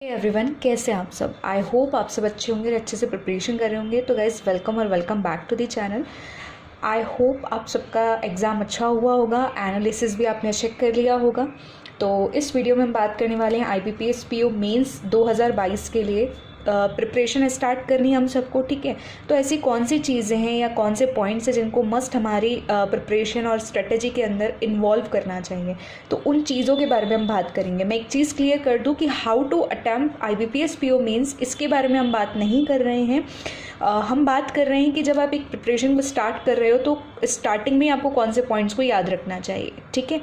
Everyone, कैसे हैं आप सब। आई होप आप सब अच्छे होंगे, अच्छे से प्रिपरेशन कर रहे होंगे। तो गाइज़, वेलकम और welcome back to the channel. I hope आप सबका एग्ज़ाम अच्छा हुआ होगा, एनालिसिस भी आपने चेक कर लिया होगा। तो इस वीडियो में हम बात करने वाले हैं IBPS PO मेंस 2022 के लिए प्रिपरेशन स्टार्ट करनी है हम सबको, ठीक है। तो ऐसी कौन सी चीज़ें हैं या कौन से पॉइंट्स हैं जिनको मस्ट हमारी प्रिपरेशन और स्ट्रेटजी के अंदर इन्वॉल्व करना चाहिए, तो उन चीज़ों के बारे में हम बात करेंगे। मैं एक चीज़ क्लियर कर दूं कि how to attempt IBPS PO mains, इसके बारे में हम बात नहीं कर रहे हैं। हम बात कर रहे हैं कि जब आप एक प्रिपरेशन को स्टार्ट कर रहे हो तो स्टार्टिंग में आपको कौन से पॉइंट्स को याद रखना चाहिए, ठीक है।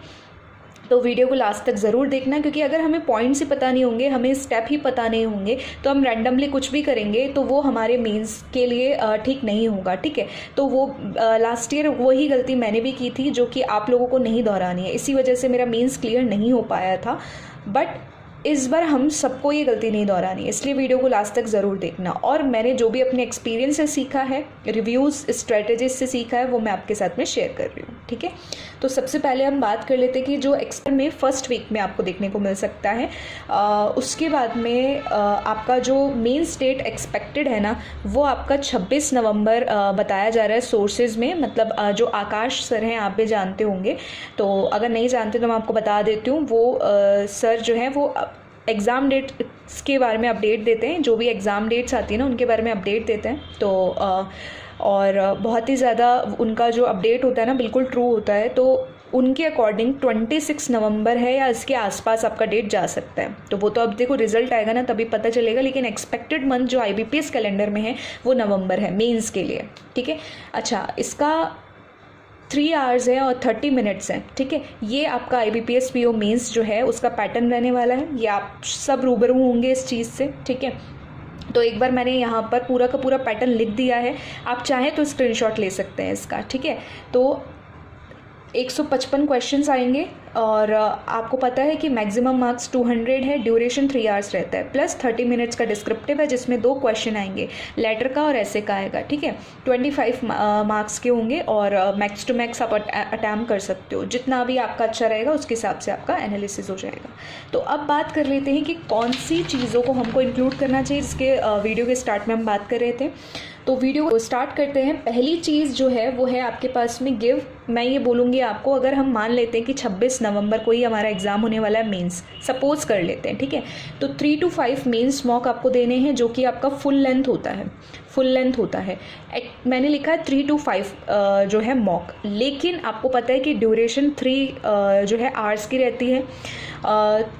तो वीडियो को लास्ट तक ज़रूर देखना, क्योंकि अगर हमें पॉइंट्स ही पता नहीं होंगे, हमें स्टेप ही पता नहीं होंगे, तो हम रैंडमली कुछ भी करेंगे तो वो हमारे मेंस के लिए ठीक नहीं होगा, ठीक है। तो वो लास्ट ईयर वही गलती मैंने भी की थी, जो कि आप लोगों को नहीं दोहरानी है। इसी वजह से मेरा मेंस क्लियर नहीं हो पाया था, बट इस बार हम सबको ये गलती नहीं दोहरानी, इसलिए वीडियो को लास्ट तक ज़रूर देखना। और मैंने जो भी अपने एक्सपीरियंस से सीखा है, रिव्यूज़ स्ट्रेटजीज से सीखा है, वो मैं आपके साथ में शेयर कर रही हूँ, ठीक है। तो सबसे पहले हम बात कर लेते हैं कि जो एक्सपेक्ट में फर्स्ट वीक में आपको देखने को मिल सकता है। उसके बाद में आपका जो मेन स्टेट एक्सपेक्टेड है ना, वो आपका 26 नवंबर बताया जा रहा है सोर्सेज में। मतलब जो आकाश सर हैं, आप भी जानते होंगे, तो अगर नहीं जानते तो मैं आपको बता देती हूँ। वो सर जो है वो एग्ज़ाम डेट्स के बारे में अपडेट देते हैं, जो भी एग्ज़ाम डेट्स आती है ना उनके बारे में अपडेट देते हैं। तो और बहुत ही ज़्यादा उनका जो अपडेट होता है ना बिल्कुल ट्रू होता है। तो उनके अकॉर्डिंग 26 नवंबर है या इसके आसपास आपका डेट जा सकता है। तो वो तो अब देखो रिजल्ट आएगा ना तभी पता चलेगा, लेकिन एक्सपेक्टेड मंथ जो IBPS कैलेंडर में है वो नवंबर है मेंस के लिए, ठीक है। अच्छा, इसका 3 आवर्स है और 30 मिनट्स हैं, ठीक है। ये आपका IBPS PO मेंस जो है उसका पैटर्न रहने वाला है। ये आप सब रूबरू होंगे इस चीज़ से, ठीक है। तो एक बार मैंने यहाँ पर पूरा का पूरा पैटर्न लिख दिया है, आप चाहें तो स्क्रीनशॉट ले सकते हैं इसका, ठीक है। तो 155 क्वेश्चंस आएंगे और आपको पता है कि मैक्सिमम मार्क्स 200 है, ड्यूरेशन 3 आवर्स रहता है, प्लस 30 मिनट्स का डिस्क्रिप्टिव है जिसमें 2 क्वेश्चन आएंगे, लेटर का और ऐसे का आएगा, ठीक है। 25 मार्क्स के होंगे और मैक्स टू मैक्स आप अटैम्प्ट कर सकते हो। जितना भी आपका अच्छा रहेगा उसके हिसाब से आपका एनालिसिस हो जाएगा। तो अब बात कर लेते हैं कि कौन सी चीज़ों को हमको इंक्लूड करना चाहिए, जिसके वीडियो के स्टार्ट में हम बात कर रहे थे। तो वीडियो को स्टार्ट करते हैं। पहली चीज़ जो है वो है आपके पास में गिव। मैं ये बोलूँगी आपको, अगर हम मान लेते हैं कि 26 नवंबर को ही हमारा एग्ज़ाम होने वाला है मेंस, सपोज कर लेते हैं, ठीक है। तो 3 to 5 मेंस मॉक आपको देने हैं, जो कि आपका फुल लेंथ होता है। मैंने लिखा है 3 to 5 जो है मॉक, लेकिन आपको पता है कि ड्यूरेशन 3 जो है आवर्स की रहती है।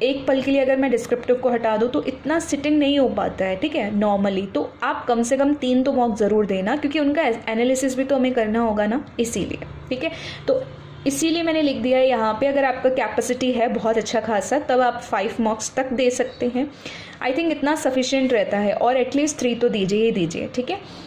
एक पल के लिए अगर मैं डिस्क्रिप्टिव को हटा दूँ तो इतना सिटिंग नहीं हो पाता है, ठीक है, नॉर्मली। तो आप कम से कम 3 तो मॉक ज़रूर देना, क्योंकि उनका एनालिसिस भी तो हमें करना होगा ना, इसीलिए, ठीक है। तो इसीलिए मैंने लिख दिया है यहाँ पे, अगर आपका कैपेसिटी है बहुत अच्छा खासा तब आप 5 मार्क्स तक दे सकते हैं। आई थिंक इतना सफिशिएंट रहता है, और एटलीस्ट 3 तो दीजिए ही दीजिए, ठीक है।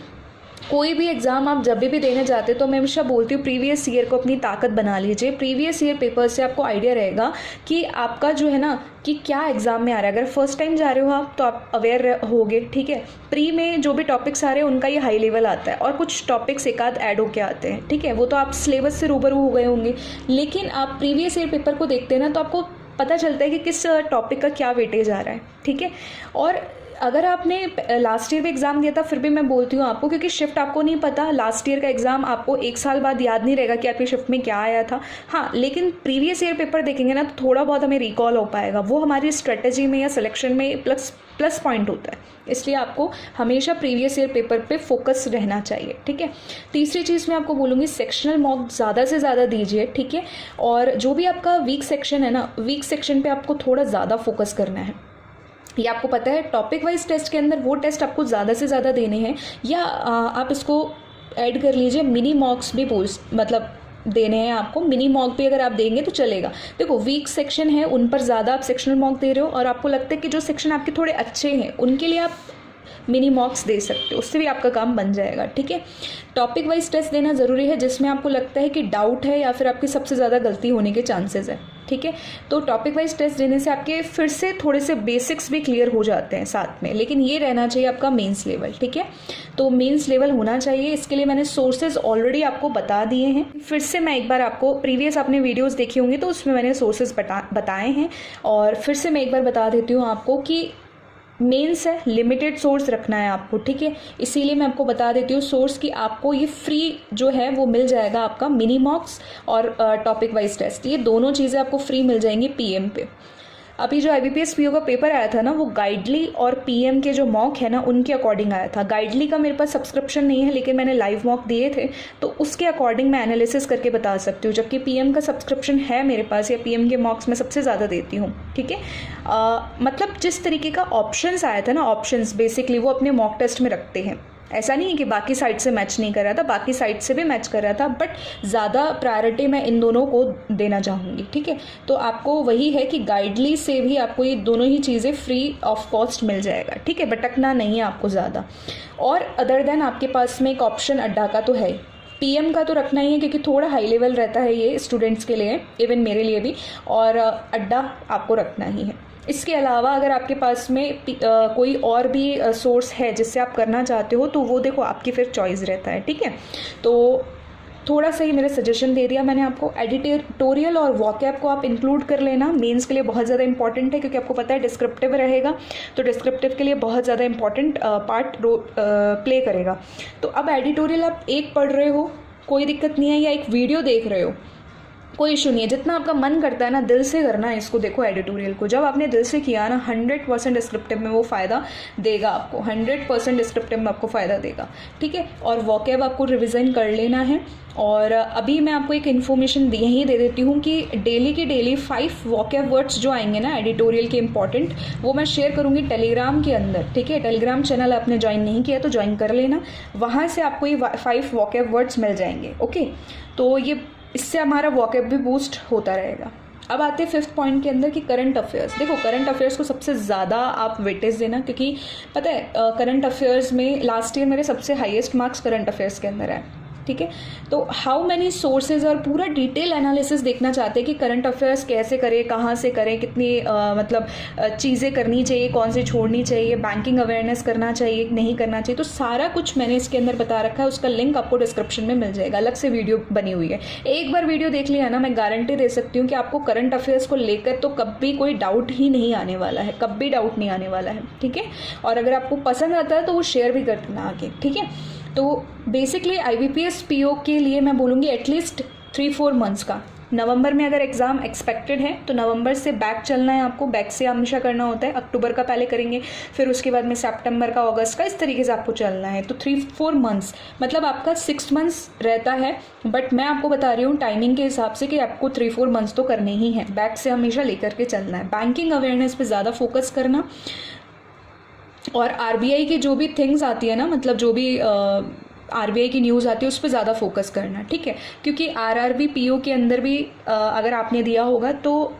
कोई भी एग्ज़ाम आप जब भी देने जाते तो मैं हमेशा बोलती हूँ प्रीवियस ईयर को अपनी ताकत बना लीजिए। प्रीवियस ईयर पेपर से आपको आइडिया रहेगा कि आपका जो है ना कि क्या एग्ज़ाम में आ रहा है। अगर फर्स्ट टाइम जा रहे हो आप तो आप अवेयर होगे, ठीक है। प्री में जो भी टॉपिक्स आ रहे हैं उनका ये हाई लेवल आता है, और कुछ टॉपिक्स एक आध ऐड होके आते हैं, ठीक है। वो तो आप सिलेबस से रूबरू हो गए होंगे, लेकिन आप प्रीवियस ईयर पेपर को देखते हैं ना तो आपको पता चलता है कि किस टॉपिक का क्या वेटेज आ रहा है, ठीक है। और अगर आपने लास्ट ईयर भी एग्ज़ाम दिया था, फिर भी मैं बोलती हूँ आपको, क्योंकि शिफ्ट आपको नहीं पता, लास्ट ईयर का एग्ज़ाम आपको 1 साल बाद याद नहीं रहेगा कि आपकी शिफ्ट में क्या आया था। हाँ, लेकिन प्रीवियस ईयर पेपर देखेंगे ना तो थोड़ा बहुत हमें रिकॉल हो पाएगा, वो हमारी स्ट्रेटजी में या सिलेक्शन में प्लस पॉइंट होता है। इसलिए आपको हमेशा प्रीवियस ईयर पेपर पे फोकस रहना चाहिए, ठीक है। तीसरी चीज़ मैं आपको बोलूँगी, सेक्शनल मॉक ज़्यादा से ज़्यादा दीजिए, ठीक है। और जो भी आपका वीक सेक्शन है ना, वीक सेक्शन पे आपको थोड़ा ज़्यादा फोकस करना है। ये आपको पता है टॉपिक वाइज टेस्ट के अंदर वो टेस्ट आपको ज़्यादा से ज़्यादा देने हैं, या आप इसको ऐड कर लीजिए, मिनी मॉक्स भी मतलब देने हैं आपको। मिनी मॉक भी अगर आप देंगे तो चलेगा। देखो, वीक सेक्शन है उन पर ज़्यादा आप सेक्शनल मॉक दे रहे हो, और आपको लगता है कि जो सेक्शन आपके थोड़े अच्छे हैं उनके लिए आप मिनी मॉक्स दे सकते हो, उससे भी आपका काम बन जाएगा, ठीक है। टॉपिक वाइज टेस्ट देना ज़रूरी है जिसमें आपको लगता है कि डाउट है या फिर आपकी सबसे ज़्यादा गलती होने के चांसेस है, ठीक है। तो टॉपिक वाइज टेस्ट देने से आपके फिर से थोड़े से बेसिक्स भी क्लियर हो जाते हैं साथ में, लेकिन ये रहना चाहिए आपका मेंस लेवल, ठीक है। तो मेंस लेवल होना चाहिए, इसके लिए मैंने सोर्सेज ऑलरेडी आपको बता दिए हैं। फिर से मैं एक बार आपको, प्रीवियस आपने वीडियोज़ देखी होंगी तो उसमें मैंने सोर्सेज बताए हैं, और फिर से मैं एक बार बता देती हूँ आपको कि मेंस है, लिमिटेड सोर्स रखना है आपको, ठीक है। इसीलिए मैं आपको बता देती हूँ सोर्स की आपको ये फ्री जो है वो मिल जाएगा आपका मिनी मॉक्स और टॉपिक वाइज टेस्ट, ये दोनों चीज़ें आपको फ्री मिल जाएंगी पीएम पे। अभी जो IBPS PO का पेपर आया था ना वो गाइडली और पीएम के जो मॉक है ना उनके अकॉर्डिंग आया था। गाइडली का मेरे पास सब्सक्रिप्शन नहीं है लेकिन मैंने लाइव मॉक दिए थे तो उसके अकॉर्डिंग मैं एनालिसिस करके बता सकती हूँ, जबकि पीएम का सब्सक्रिप्शन है मेरे पास, या पीएम के मॉक्स मैं सबसे ज़्यादा देती हूँ, ठीक है। मतलब जिस तरीके का ऑप्शंस आया था ना, ऑप्शंस बेसिकली वो अपने मॉक टेस्ट में रखते हैं। ऐसा नहीं है कि बाकी साइड से मैच नहीं कर रहा था, बाकी साइड से भी मैच कर रहा था, बट ज़्यादा प्रायोरिटी मैं इन दोनों को देना चाहूँगी, ठीक है। तो आपको वही है कि गाइडली से भी आपको ये दोनों ही चीज़ें फ्री ऑफ कॉस्ट मिल जाएगा, ठीक है। भटकना नहीं है आपको ज़्यादा। और अदर देन आपके पास में एक ऑप्शन अड्डा का तो है, पीएम का तो रखना ही है क्योंकि थोड़ा हाई लेवल रहता है ये स्टूडेंट्स के लिए, इवन मेरे लिए भी, और अड्डा आपको रखना ही है। इसके अलावा अगर आपके पास में कोई और भी सोर्स है जिससे आप करना चाहते हो तो वो देखो आपकी फिर चॉइस रहता है, ठीक है। तो थोड़ा सा ही मेरा सजेशन दे दिया मैंने आपको। एडिटोरियल और वॉकैब को आप इंक्लूड कर लेना, मेंस के लिए बहुत ज़्यादा इंपॉर्टेंट है क्योंकि आपको पता है डिस्क्रिप्टिव रहेगा, तो डिस्क्रिप्टिव के लिए बहुत ज़्यादा इंपॉर्टेंट पार्ट प्ले करेगा। तो अब एडिटोरियल आप एक पढ़ रहे हो कोई दिक्कत नहीं है, या एक वीडियो देख रहे हो कोई इशू नहीं है, जितना आपका मन करता है ना दिल से करना है इसको। देखो एडिटोरियल को जब आपने दिल से किया ना 100% डिस्क्रिप्टिव में वो फ़ायदा देगा आपको, 100% डिस्क्रिप्टिव में आपको फ़ायदा देगा, ठीक है। और वॉकैब आपको रिविज़न कर लेना है। और अभी मैं आपको एक इन्फॉर्मेशन यहीं दे देती हूँ कि डेली के डेली 5 वॉकैब वर्ड्स जो आएंगे ना एडिटोरियल के इंपॉर्टेंट, वो मैं शेयर करूँगी टेलीग्राम के अंदर, ठीक है। टेलीग्राम चैनल आपने ज्वाइन नहीं किया तो ज्वाइन कर लेना, वहाँ से आपको ये 5 वॉकैब वर्ड्स मिल जाएंगे, ओके। तो ये इससे हमारा वॉकैब भी बूस्ट होता रहेगा। अब आते हैं 5th पॉइंट के अंदर कि करंट अफेयर्स। देखो करंट अफेयर्स को सबसे ज़्यादा आप वेटेज देना, क्योंकि पता है करंट अफेयर्स में लास्ट ईयर मेरे सबसे हाईएस्ट मार्क्स करंट अफेयर्स के अंदर है, ठीक है। तो हाउ मैनी सोर्सेज और पूरा डिटेल एनालिसिस देखना चाहते हैं कि करंट अफेयर्स कैसे करें, कहाँ से करें, कितनी मतलब चीज़ें करनी चाहिए, कौन सी छोड़नी चाहिए, बैंकिंग अवेयरनेस करना चाहिए नहीं करना चाहिए, तो सारा कुछ मैंने इसके अंदर बता रखा है। उसका लिंक आपको डिस्क्रिप्शन में मिल जाएगा, अलग से वीडियो बनी हुई है। एक बार वीडियो देख लिया ना, मैं गारंटी दे सकती हूँ कि आपको करंट अफेयर्स को लेकर तो कभी कोई डाउट ही नहीं आने वाला है, कभी डाउट नहीं आने वाला है, ठीक है। और अगर आपको पसंद आता है तो वो शेयर भी कर देना आगे, ठीक है। तो बेसिकली IBPS PO के लिए मैं बोलूँगी एटलीस्ट 3-4 मंथ्स का। नवंबर में अगर एग्ज़ाम एक्सपेक्टेड है तो नवंबर से बैक चलना है आपको, बैक से हमेशा करना होता है। अक्टूबर का पहले करेंगे, फिर उसके बाद में सितंबर का, अगस्त का, इस तरीके से आपको चलना है। तो 3-4 मंथ्स मतलब आपका 6 मंथ्स रहता है, बट मैं आपको बता रही हूँ टाइमिंग के हिसाब से कि आपको 3-4 मंथ्स तो करने ही है, बैक से हमेशा लेकर के चलना है। बैंकिंग अवेयरनेस पर ज़्यादा फोकस करना, और RBI की जो भी थिंग्स आती है ना, मतलब जो भी RBI की न्यूज़ आती है उस पर ज़्यादा फोकस करना, ठीक है। क्योंकि RRB PO के अंदर भी अगर आपने दिया होगा तो,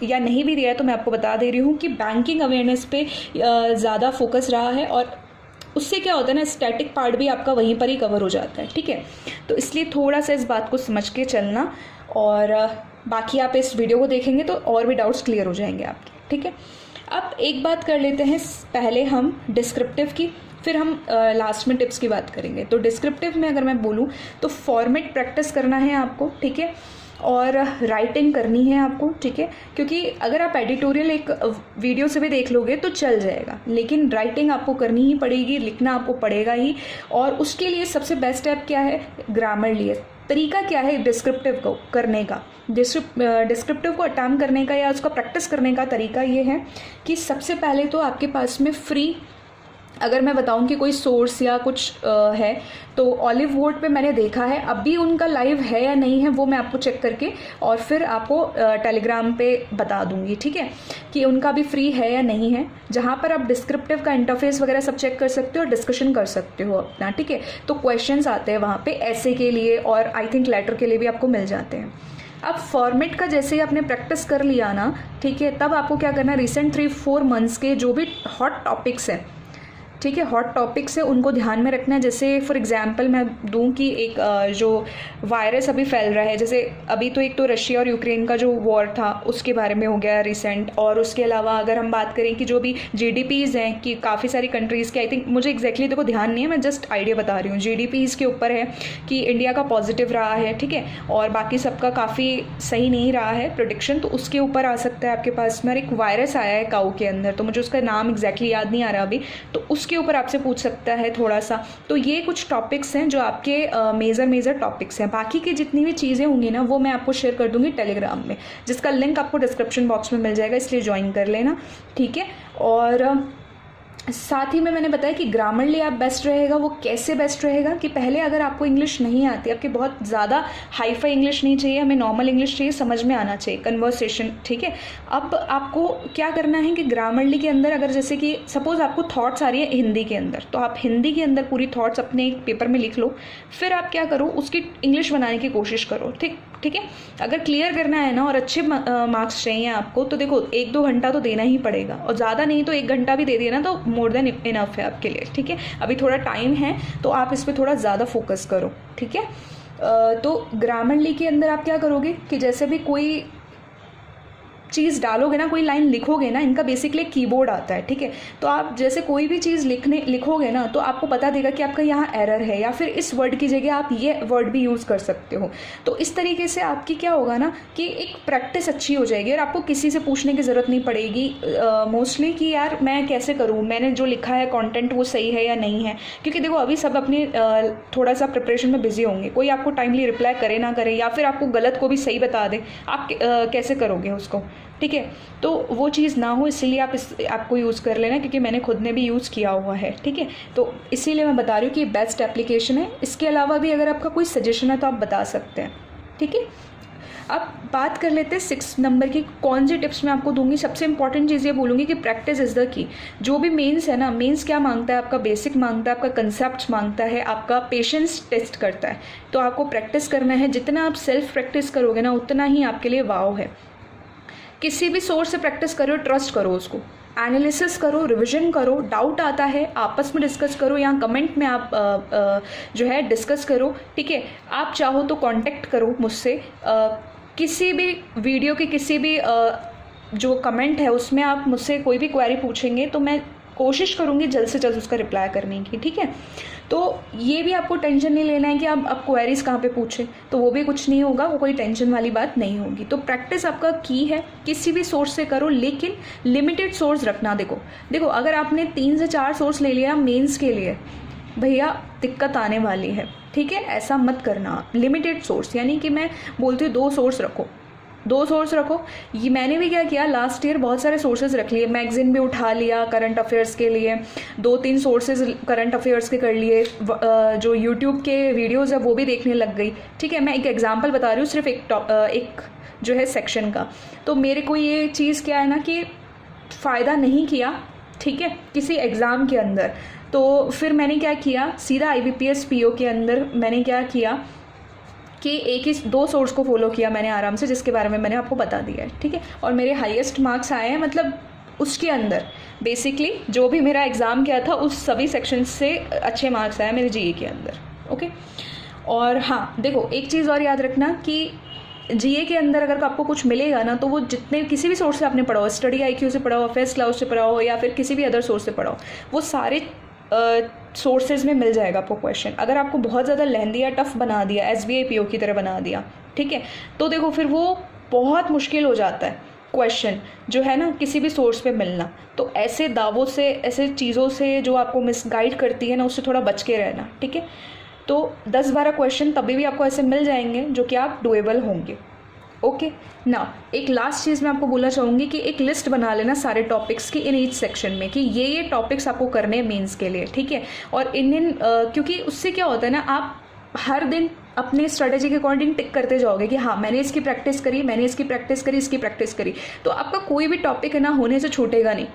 या नहीं भी दिया है तो मैं आपको बता दे रही हूँ कि बैंकिंग अवेयरनेस पे ज़्यादा फोकस रहा है, और उससे क्या होता है ना स्टैटिक पार्ट भी आपका वहीं पर ही कवर हो जाता है, ठीक है। तो इसलिए थोड़ा सा इस बात को समझ के चलना, और बाकी आप इस वीडियो को देखेंगे तो और भी डाउट्स क्लियर हो जाएंगे आपके, ठीक है। अब एक बात कर लेते हैं पहले हम डिस्क्रिप्टिव की, फिर हम लास्ट में टिप्स की बात करेंगे। तो डिस्क्रिप्टिव में अगर मैं बोलूँ तो फॉर्मेट प्रैक्टिस करना है आपको, ठीक है, और राइटिंग करनी है आपको, ठीक है। क्योंकि अगर आप एडिटोरियल एक वीडियो से भी देख लोगे तो चल जाएगा, लेकिन राइटिंग आपको करनी ही पड़ेगी, लिखना आपको पड़ेगा ही। और उसके लिए सबसे बेस्ट ऐप क्या है, ग्रामरली। तरीका क्या है डिस्क्रिप्टिव को करने का, डिस्क्रिप्टिव को अटेम्प्ट करने का या उसका प्रैक्टिस करने का तरीका ये है कि सबसे पहले तो आपके पास में फ्री, अगर मैं बताऊं कि कोई सोर्स या कुछ है तो ऑलिव वोट पे मैंने देखा है, अभी उनका लाइव है या नहीं है वो मैं आपको चेक करके और फिर आपको टेलीग्राम पे बता दूंगी, ठीक है, कि उनका भी फ्री है या नहीं है, जहाँ पर आप डिस्क्रिप्टिव का इंटरफेस वगैरह सब चेक कर सकते हो और डिस्कशन कर सकते हो अपना, ठीक है। तो क्वेश्चंस आते हैं वहाँ पे ऐसे के लिए, और आई थिंक लेटर के लिए भी आपको मिल जाते हैं। अब फॉर्मेट का जैसे ही आपने प्रैक्टिस कर लिया ना, ठीक है, तब आपको क्या करना है, रिसेंट 3-4 मंथ्स के जो भी हॉट टॉपिक्स हैं ठीक है। हॉट टॉपिक्स है उनको ध्यान में रखना है। जैसे फॉर एग्जांपल मैं दूं कि एक जो वायरस अभी फैल रहा है, जैसे अभी तो एक तो रशिया और यूक्रेन का जो वॉर था उसके बारे में हो गया रिसेंट, और उसके अलावा अगर हम बात करें कि जो भी GDPs हैं कि काफ़ी सारी कंट्रीज़ के, आई थिंक मुझे एग्जैक्टली देखो ध्यान नहीं है, मैं जस्ट आइडिया बता रही हूँ, GDPs के ऊपर है कि इंडिया का पॉजिटिव रहा है, ठीक है, और बाकी सबका काफ़ी सही नहीं रहा है प्रोडिक्शन, तो उसके ऊपर आ सकता है आपके पास में। एक वायरस आया है काऊ के अंदर, तो मुझे उसका नाम एग्जैक्टली याद नहीं आ रहा अभी, तो उसके ऊपर आपसे पूछ सकता है थोड़ा सा। तो ये कुछ टॉपिक्स हैं जो आपके मेजर टॉपिक्स हैं। बाकी की जितनी भी चीज़ें होंगी ना वो मैं आपको शेयर कर दूंगी टेलीग्राम में, जिसका लिंक आपको डिस्क्रिप्शन बॉक्स में मिल जाएगा, इसलिए ज्वाइन कर लेना, ठीक है। और साथ ही में मैंने बताया कि ग्रामरली आप बेस्ट रहेगा। वो कैसे बेस्ट रहेगा कि पहले अगर आपको इंग्लिश नहीं आती, आपके बहुत ज़्यादा हाई फाई इंग्लिश नहीं चाहिए, हमें नॉर्मल इंग्लिश चाहिए, समझ में आना चाहिए, कन्वर्सेशन, ठीक है। अब आपको क्या करना है कि ग्रामरली के अंदर अगर जैसे कि सपोज आपको थॉट्स आ रही है हिंदी के अंदर, तो आप हिंदी के अंदर पूरी थॉट्स अपने एक पेपर में लिख लो, फिर आप क्या करो उसकी इंग्लिश बनाने की कोशिश करो, ठीक है। अगर क्लियर करना है ना और अच्छे मार्क्स चाहिए आपको, तो देखो 1-2 घंटा तो देना ही पड़ेगा, और ज़्यादा नहीं तो 1 घंटा भी दे दिया ना तो मोर देन इनफ है आपके लिए, ठीक है। अभी थोड़ा टाइम है तो आप इस पर थोड़ा ज़्यादा फोकस करो, ठीक है। तो ग्रामरली के अंदर आप क्या करोगे कि जैसे भी कोई चीज़ डालोगे ना, कोई लाइन लिखोगे ना, इनका बेसिकली कीबोर्ड आता है, ठीक है। तो आप जैसे कोई भी चीज़ लिखोगे ना तो आपको बता देगा कि आपका यहाँ एरर है, या फिर इस वर्ड की जगह आप ये वर्ड भी यूज़ कर सकते हो। तो इस तरीके से आपकी क्या होगा ना कि एक प्रैक्टिस अच्छी हो जाएगी, और आपको किसी से पूछने की ज़रूरत नहीं पड़ेगी मोस्टली कि यार मैं कैसे करूँ, मैंने जो लिखा है कंटेंट वो सही है या नहीं है, क्योंकि देखो अभी सब अपनी थोड़ा सा प्रिपरेशन में बिजी होंगे, कोई आपको टाइमली रिप्लाई करे ना करे, या फिर आपको गलत को भी सही बता दे, आप कैसे करोगे उसको, ठीक है। तो वो चीज़ ना हो, इसीलिए आप आपको यूज़ कर लेना, क्योंकि मैंने खुद ने भी यूज़ किया हुआ है, ठीक है। तो इसीलिए मैं बता रही हूँ कि बेस्ट एप्लीकेशन है। इसके अलावा भी अगर आपका कोई सजेशन है तो आप बता सकते हैं, ठीक है। अब बात कर लेते हैं 6 नंबर की, कौन सी टिप्स मैं आपको दूंगी। सबसे इंपॉर्टेंट चीज़ ये बोलूँगी कि प्रैक्टिस इज़ द की। जो भी मेंस है ना, मेंस क्या मांगता है, आपका बेसिक मांगता है, आपका कंसेप्ट मांगता है, आपका पेशेंस टेस्ट करता है। तो आपको प्रैक्टिस करना है, जितना आप सेल्फ प्रैक्टिस करोगे ना उतना ही आपके लिए वाव है। किसी भी सोर्स से प्रैक्टिस करो, ट्रस्ट करो उसको, एनालिसिस करो, रिवीजन करो, डाउट आता है आपस में डिस्कस करो, या कमेंट में आप जो है डिस्कस करो, ठीक है। आप चाहो तो कांटेक्ट करो मुझसे, किसी भी वीडियो के किसी भी जो कमेंट है उसमें आप मुझसे कोई भी क्वेरी पूछेंगे तो मैं कोशिश करूँगी जल्द से जल्द उसका रिप्लाई करने की, ठीक है। तो ये भी आपको टेंशन नहीं लेना है कि आप क्वेरीज कहाँ पे पूछें, तो वो भी कुछ नहीं होगा, वो कोई टेंशन वाली बात नहीं होगी। तो प्रैक्टिस आपका की है, किसी भी सोर्स से करो, लेकिन लिमिटेड सोर्स रखना। देखो अगर आपने 3 से 4 सोर्स ले लिया मेंस के लिए, भैया दिक्कत आने वाली है, ठीक है। ऐसा मत करना, लिमिटेड सोर्स, यानी कि मैं बोलती हूँ 2 सोर्स रखो, 2 सोर्स रखो। ये मैंने भी क्या किया, लास्ट ईयर बहुत सारे सोर्सेज रख लिए, मैगजीन भी उठा लिया करंट अफेयर्स के लिए, 2-3 सोर्सेज करंट अफेयर्स के कर लिए, जो यूट्यूब के वीडियोज़ है वो भी देखने लग गई, ठीक है। मैं एक एग्जांपल बता रही हूँ सिर्फ एक जो है सेक्शन का। तो मेरे को ये चीज़ क्या है ना कि फ़ायदा नहीं किया, ठीक है, किसी एग्ज़ाम के अंदर। तो फिर मैंने क्या किया, सीधा IBPS PO के अंदर मैंने क्या किया कि एक ही 2 सोर्स को फॉलो किया मैंने आराम से, जिसके बारे में मैंने आपको बता दिया है, ठीक है। और मेरे हाईएस्ट मार्क्स आए हैं, मतलब उसके अंदर बेसिकली जो भी मेरा एग्ज़ाम किया था उस सभी सेक्शन से अच्छे मार्क्स आए मेरे GE के अंदर, ओके। और हाँ देखो एक चीज़ और याद रखना कि GA के अंदर अगर आपको कुछ मिलेगा ना तो वो जितने किसी भी सोर्स से आपने पढ़ा हो, स्टडी IQ से पढ़ा हो, फेस क्लाउड से पढ़ा हो, या फिर किसी भी अदर सोर्स से पढ़ा हो, वो सारे सोर्सेज में मिल जाएगा आपको क्वेश्चन। अगर आपको बहुत ज़्यादा लेंदी या टफ बना दिया, SBI PO की तरह बना दिया, ठीक है, तो देखो फिर वो बहुत मुश्किल हो जाता है क्वेश्चन जो है ना किसी भी सोर्स पे मिलना। तो ऐसे दावों से, ऐसे चीज़ों से जो आपको मिसगाइड करती है ना, उससे थोड़ा बच के रहना, ठीक है। तो 10-12 क्वेश्चन तभी भी आपको ऐसे मिल जाएंगे जो कि आप डुएबल होंगे, ओके ना। एक लास्ट चीज़ मैं आपको बोलना चाहूँगी कि एक लिस्ट बना लेना सारे टॉपिक्स की इन ईच सेक्शन में, कि ये टॉपिक्स आपको करने हैं मेंस के लिए, ठीक है। और क्योंकि उससे क्या होता है ना, आप हर दिन अपने स्ट्रेटेजी के अकॉर्डिंग टिक करते जाओगे कि हाँ मैंने इसकी प्रैक्टिस करी, मैंने इसकी प्रैक्टिस करी, इसकी प्रैक्टिस करी, तो आपका कोई भी टॉपिक है ना होने से छूटेगा नहीं,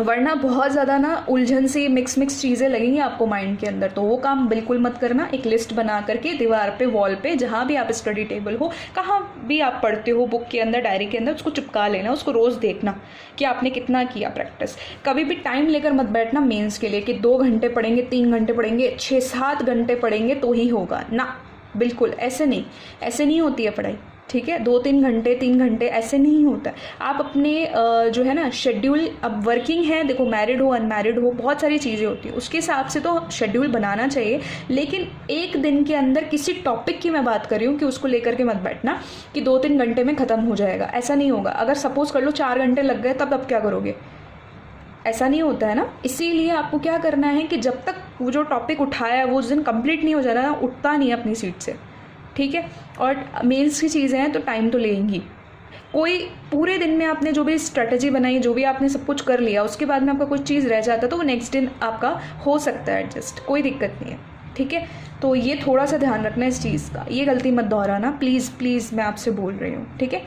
वरना बहुत ज़्यादा ना उलझन सी मिक्स चीज़ें लगेंगी आपको माइंड के अंदर, तो वो काम बिल्कुल मत करना। एक लिस्ट बना करके दीवार पे, वॉल पे, जहाँ भी आप स्टडी टेबल हो, कहाँ भी आप पढ़ते हो, बुक के अंदर, डायरी के अंदर, उसको चिपका लेना। उसको रोज़ देखना कि आपने कितना किया प्रैक्टिस। कभी भी टाइम लेकर मत बैठना मेंस के लिए कि 2 घंटे पढ़ेंगे, 3 घंटे पढ़ेंगे, 6-7 घंटे पढ़ेंगे तो ही होगा ना, बिल्कुल ऐसे नहीं होती है पढ़ाई, ठीक है। 2-3 घंटे, 3 घंटे ऐसे नहीं होता है। आप अपने जो है ना शेड्यूल, अब वर्किंग है, देखो मैरिड हो, अनमैरिड हो, बहुत सारी चीज़ें होती हैं, उसके हिसाब से तो शेड्यूल बनाना चाहिए। लेकिन एक दिन के अंदर किसी टॉपिक की मैं बात कर रही हूँ कि उसको लेकर के मत बैठना कि 2-3 घंटे में ख़त्म हो जाएगा, ऐसा नहीं होगा। अगर सपोज कर लो 4 घंटे लग गए, तब क्या करोगे? ऐसा नहीं होता है ना। इसीलिए आपको क्या करना है कि जब तक वो जो टॉपिक उठाया है वो उस दिन कंप्लीट नहीं हो जाता ना, उठता नहीं है अपनी सीट से, ठीक है। और मेंस की चीज़ें हैं तो टाइम तो लेंगी। कोई पूरे दिन में आपने जो भी स्ट्रेटजी बनाई, जो भी आपने सब कुछ कर लिया, उसके बाद में आपका कुछ चीज़ रह जाता तो वो नेक्स्ट दिन आपका हो सकता है एडजस्ट, कोई दिक्कत नहीं है, ठीक है। तो ये थोड़ा सा ध्यान रखना इस चीज़ का, ये गलती मत दोहराना प्लीज़, मैं आपसे बोल रही हूँ, ठीक है।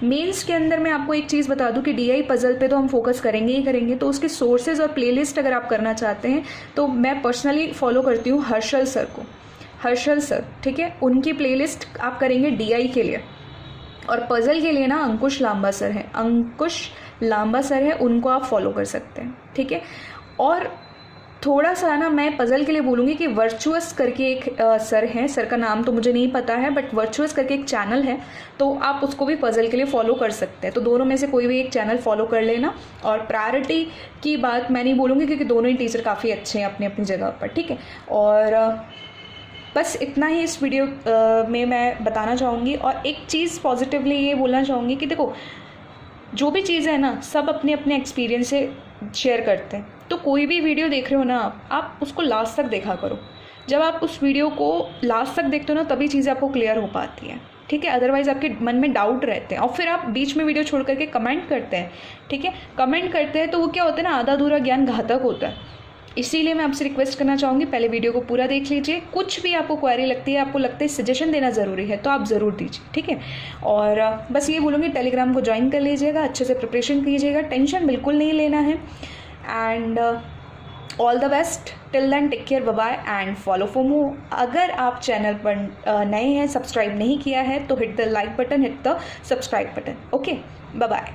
मेंस के अंदर मैं आपको एक चीज़ बता दूं कि DI पजल पे तो हम फोकस करेंगे ही करेंगे, तो उसके सोर्सेज और प्लेलिस्ट अगर आप करना चाहते हैं तो मैं पर्सनली फॉलो करती हूँ हर्षल सर, ठीक है। उनकी प्लेलिस्ट आप करेंगे DI के लिए, और पजल के लिए ना अंकुश लांबा सर है, उनको आप फॉलो कर सकते हैं, ठीक है। और थोड़ा सा ना मैं पजल के लिए बोलूँगी कि वर्चुअस करके एक सर हैं, सर का नाम तो मुझे नहीं पता है, बट वर्चुअस करके एक चैनल है, तो आप उसको भी पजल के लिए फॉलो कर सकते हैं। तो दोनों में से कोई भी एक चैनल फॉलो कर लेना। और प्रायोरिटी की बात मैं नहीं बोलूँगी क्योंकि दोनों ही टीचर काफ़ी अच्छे हैं अपनी अपनी जगह पर, ठीक है। और बस इतना ही इस वीडियो में मैं बताना चाहूँगी। और एक चीज़ पॉजिटिवली ये बोलना चाहूँगी कि देखो, जो भी चीज़ है ना, सब अपने अपने एक्सपीरियंस से शेयर करते हैं। तो कोई भी वीडियो देख रहे हो ना आप उसको लास्ट तक देखा करो। जब आप उस वीडियो को लास्ट तक देखते हो ना, तभी चीज़ें आपको क्लियर हो पाती हैं, ठीक है। अदरवाइज़ आपके मन में डाउट रहते हैं और फिर आप बीच में वीडियो छोड़ करके कमेंट करते हैं, ठीक है। कमेंट करते हैं तो वो क्या होता है ना, आधा अधूरा ज्ञान घातक होता है। इसीलिए मैं आपसे रिक्वेस्ट करना चाहूँगी, पहले वीडियो को पूरा देख लीजिए। कुछ भी आपको क्वेरी लगती है, आपको लगता है सजेशन देना ज़रूरी है, तो आप ज़रूर दीजिए, ठीक है। और बस ये बोलूँगी, टेलीग्राम को ज्वाइन कर लीजिएगा, अच्छे से प्रिपरेशन कीजिएगा, टेंशन बिल्कुल नहीं लेना है। And all the best, till then take care, bye bye and follow for more. अगर आप चैनल पर नए हैं, सब्सक्राइब नहीं किया है, तो hit the like button, hit the subscribe button, okay, bye bye.